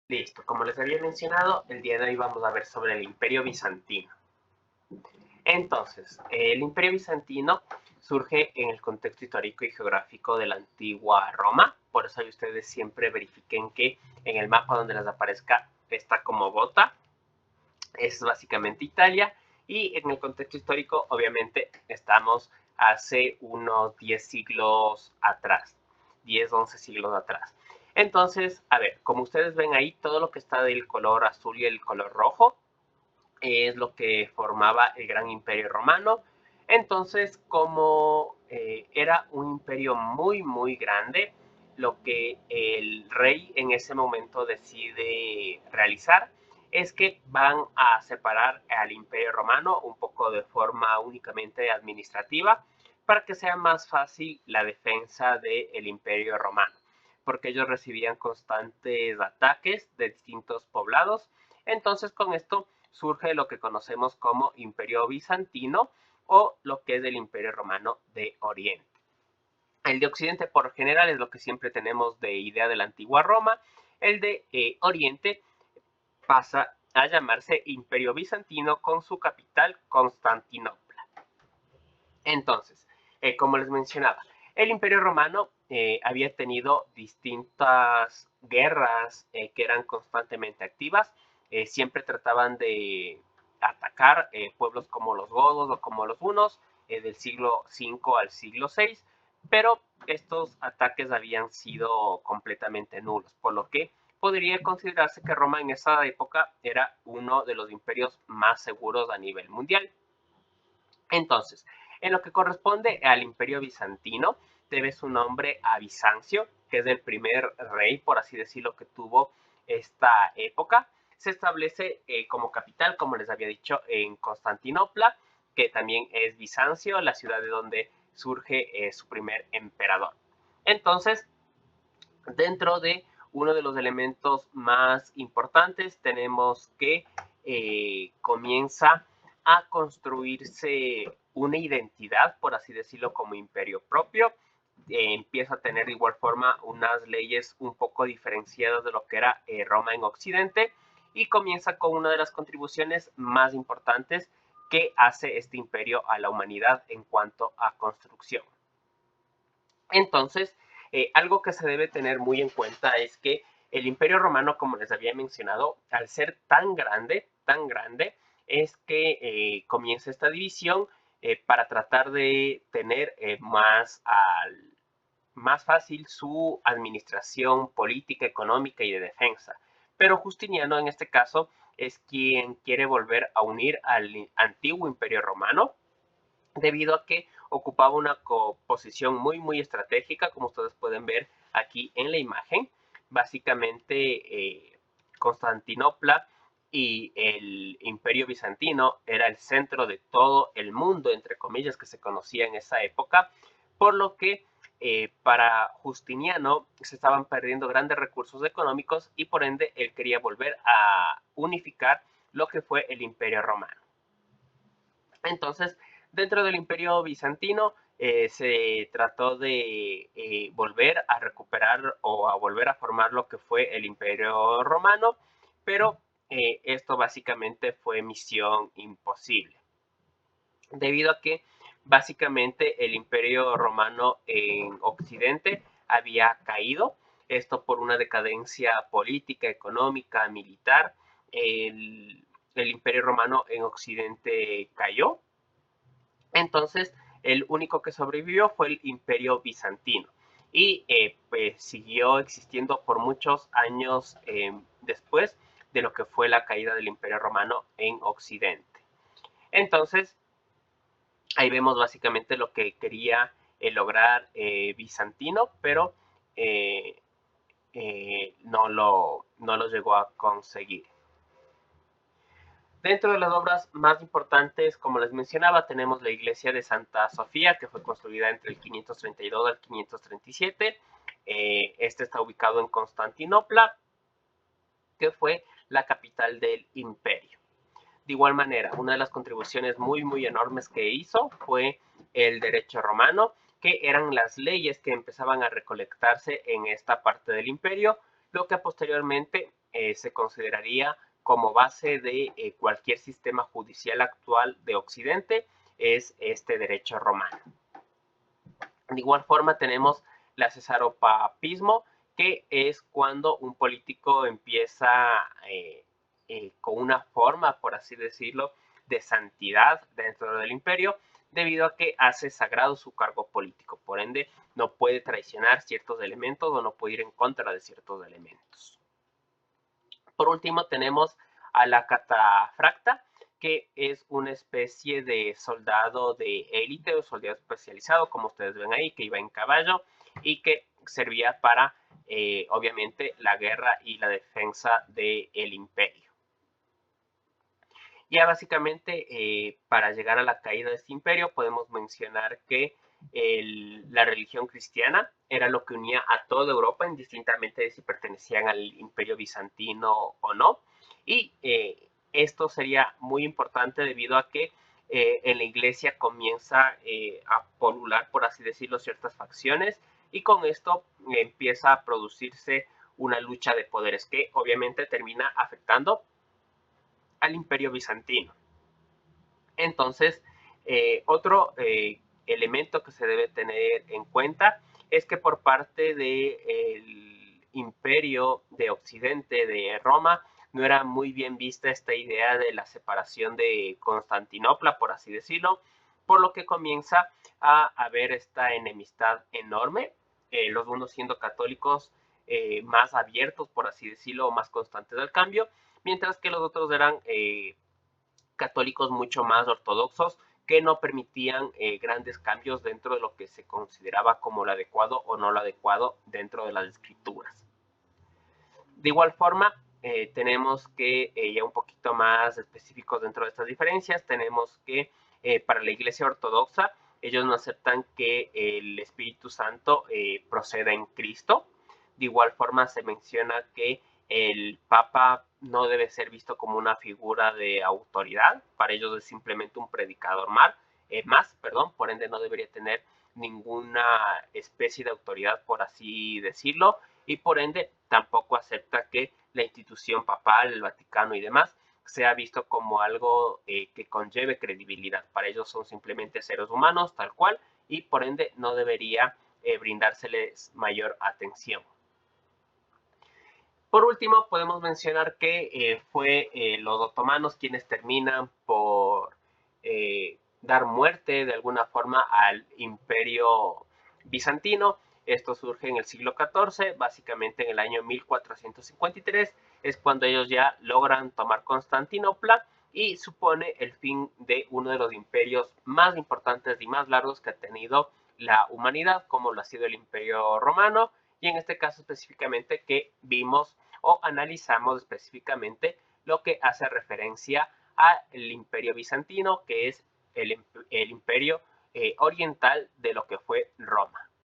Listo, como les había mencionado, el día de hoy vamos a ver sobre el Imperio Bizantino. Entonces, el Imperio Bizantino surge en el contexto histórico y geográfico de la antigua Roma, por eso ustedes siempre verifiquen que en el mapa donde les aparezca está como bota, es básicamente Italia, y en el contexto histórico obviamente estamos hace unos 10 siglos atrás, 10, 11 siglos atrás. Entonces, a ver, como ustedes ven ahí, todo lo que está del color azul y el color rojo es lo que formaba el Gran Imperio Romano. Entonces, como era un imperio muy, muy grande, lo que el rey en ese momento decide realizar es que van a separar al Imperio Romano un poco de forma únicamente administrativa para que sea más fácil la defensa del Imperio Romano, porque ellos recibían constantes ataques de distintos poblados. Entonces, con esto surge lo que conocemos como Imperio Bizantino o lo que es el Imperio Romano de Oriente. El de Occidente por general es lo que siempre tenemos de idea de la antigua Roma. El de Oriente pasa a llamarse Imperio Bizantino con su capital Constantinopla. Entonces, como les mencionaba, el Imperio Romano había tenido distintas guerras que eran constantemente activas. Siempre trataban de atacar pueblos como los godos o como los hunos del siglo V al siglo VI, pero estos ataques habían sido completamente nulos, por lo que podría considerarse que Roma en esa época era uno de los imperios más seguros a nivel mundial. Entonces, en lo que corresponde al Imperio Bizantino, debe su nombre a Bizancio, que es el primer rey, por así decirlo, que tuvo esta época. Se establece como capital, como les había dicho, en Constantinopla, que también es Bizancio, la ciudad de donde surge su primer emperador. Entonces, dentro de uno de los elementos más importantes tenemos que comienza a construirse una identidad, por así decirlo, como imperio propio. Empieza a tener de igual forma unas leyes un poco diferenciadas de lo que era Roma en Occidente y comienza con una de las contribuciones más importantes que hace este imperio a la humanidad en cuanto a construcción. Entonces, algo que se debe tener muy en cuenta es que el Imperio Romano, como les había mencionado, al ser tan grande, es que comienza esta división para tratar de tener más fácil su administración política, económica y de defensa. Pero Justiniano en este caso es quien quiere volver a unir al antiguo Imperio Romano debido a que ocupaba una posición muy muy estratégica, como ustedes pueden ver aquí en la imagen. Básicamente Constantinopla y el Imperio Bizantino era el centro de todo el mundo, entre comillas, que se conocía en esa época, por lo que para Justiniano se estaban perdiendo grandes recursos económicos y por ende él quería volver a unificar lo que fue el Imperio Romano. Entonces, dentro del Imperio Bizantino se trató de volver a recuperar o a volver a formar lo que fue el Imperio Romano, pero esto básicamente fue misión imposible, debido a que básicamente el Imperio Romano en Occidente había caído, esto por una decadencia política, económica, militar. El Imperio Romano en Occidente cayó, entonces, el único que sobrevivió fue el Imperio Bizantino y pues siguió existiendo por muchos años después de lo que fue la caída del Imperio Romano en Occidente. Entonces, ahí vemos básicamente lo que quería lograr Bizantino, pero eh, no lo llegó a conseguir. Dentro de las obras más importantes, como les mencionaba, tenemos la iglesia de Santa Sofía, que fue construida entre el 532 al 537. Este está ubicado en Constantinopla, que fue la capital del imperio. De igual manera, una de las contribuciones muy, muy enormes que hizo fue el derecho romano, que eran las leyes que empezaban a recolectarse en esta parte del imperio, lo que posteriormente se consideraría como base de cualquier sistema judicial actual de Occidente, es este derecho romano. De igual forma tenemos la cesaropapismo, que es cuando un político empieza con una forma, por así decirlo, de santidad dentro del imperio, debido a que hace sagrado su cargo político. Por ende, no puede traicionar ciertos elementos o no puede ir en contra de ciertos elementos. Por último, tenemos a la catafracta, que es una especie de soldado de élite o soldado especializado, como ustedes ven ahí, que iba en caballo y que servía para, obviamente, la guerra y la defensa del imperio. Ya básicamente, para llegar a la caída de este imperio, podemos mencionar que la religión cristiana era lo que unía a toda Europa, indistintamente de si pertenecían al imperio bizantino o no. Y esto sería muy importante debido a que en la iglesia comienza a polular, por así decirlo, ciertas facciones, y con esto empieza a producirse una lucha de poderes que obviamente termina afectando al imperio bizantino. Entonces, otro elemento que se debe tener en cuenta es que por parte del imperio de Occidente, de Roma, no era muy bien vista esta idea de la separación de Constantinopla, por así decirlo, por lo que comienza a haber esta enemistad enorme, los unos siendo católicos más abiertos, por así decirlo, más constantes del cambio, mientras que los otros eran católicos mucho más ortodoxos que no permitían grandes cambios dentro de lo que se consideraba como lo adecuado o no lo adecuado dentro de las escrituras. De igual forma, tenemos que, ya un poquito más específicos dentro de estas diferencias, tenemos que para la Iglesia Ortodoxa, ellos no aceptan que el Espíritu Santo proceda en Cristo. De igual forma, se menciona que el Papa no debe ser visto como una figura de autoridad, para ellos es simplemente un predicador más, por ende no debería tener ninguna especie de autoridad, por así decirlo, y por ende tampoco acepta que la institución papal, el Vaticano y demás sea visto como algo que conlleve credibilidad. Para ellos son simplemente seres humanos, tal cual, y por ende no debería brindárseles mayor atención. Por último, podemos mencionar que fue los otomanos quienes terminan por dar muerte de alguna forma al imperio bizantino. Esto surge en el siglo XIV, básicamente en el año 1453, es cuando ellos ya logran tomar Constantinopla y supone el fin de uno de los imperios más importantes y más largos que ha tenido la humanidad, como lo ha sido el Imperio Romano, y en este caso específicamente que vimos o analizamos específicamente lo que hace referencia al imperio bizantino, que es el imperio oriental de lo que fue Roma.